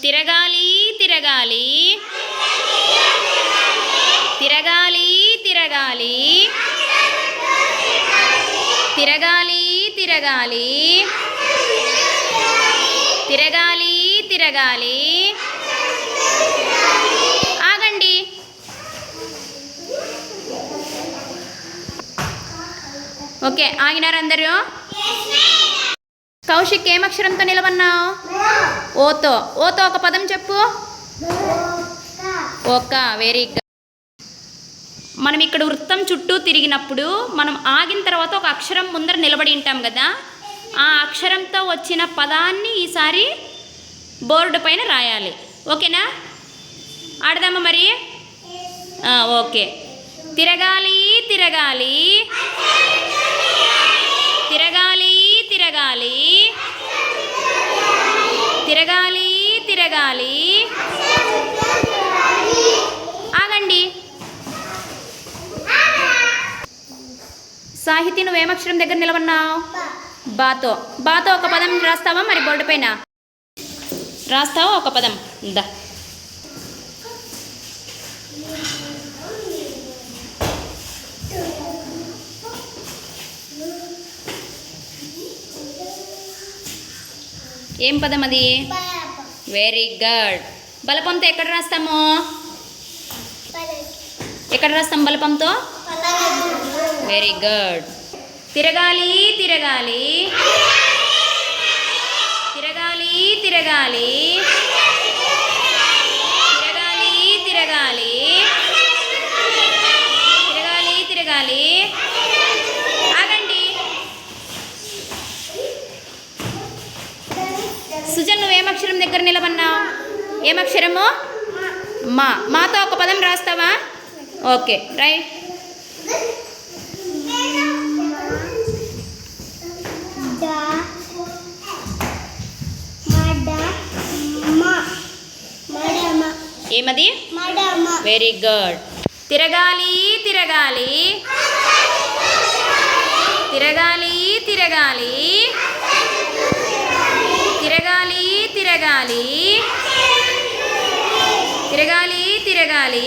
తిరగాలి తిరగాలి తిరగాలి తిరగాలి తిరగాలి తిరగాలి తిరగాలి తిరగాలి. ఆగండి. ఓకే, ఆగినారు అందరూ? కౌశిక్ ఏం అక్షరంతో నిలబన్నావు? ఓతో. ఓతో ఒక పదం చెప్పు. ఓక. Very good. మనం ఇక్కడ వృత్తం చుట్టూ తిరిగినప్పుడు మనం ఆగిన తర్వాత ఒక అక్షరం ముందర నిలబడి ఉంటాం కదా, ఆ అక్షరంతో వచ్చిన పదాన్ని ఈసారి బోర్డు పైన రాయాలి. ఓకేనా? ఆడదామా మరి? ఓకే. తిరగాలి తిరగాలి తిరగాలి తిరగాలి తిరగాలి తిరగాలి. ఆగండి. సాహితీ, నువ్వేమక్షరం దగ్గర నిలబన్నావు? బాతో. బాతో ఒక పదం రాస్తావా మరి బోర్డు పైన? రాస్తావా ఒక పదం? దా. ఏం పదం అది? Very good. బలపంతో ఎక్కడ రాస్తాము? ఎక్కడ రాస్తాం బలపంతో? Very good. తిరగాలి తిరగాలి తిరగాలి తిరగాలి తిరగాలి తిరగాలి తిరగాలి తిరగాలి. ఆగండి. సుజన్, నువ్వేమక్షరం దగ్గర నిలబన్నావు? ఏమక్షరము? మా. మాతో ఒక పదం రాస్తావా? Okay, right. ఏమది? Very good. తిరగాలి తిరగాలి తిరగాలి తిరగాలి తిరగాలి తిరగాలి తిరగాలి తిరగాలి.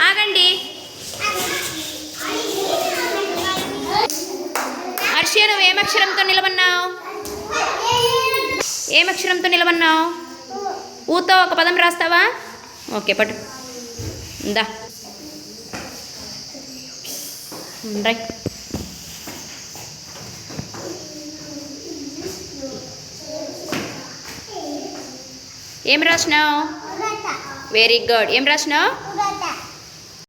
ఆగండి. హర్షియ, నువ్వేమక్షరంతో నిలబన్నావు? ఏమక్షరంతో నిలబన్నావు? ఊతో ఒక పదం రాస్తావా? ఓకే, పట్టు. దా. రైట్. ఏం రాసినావు? Very good. ఏం రాసినావు?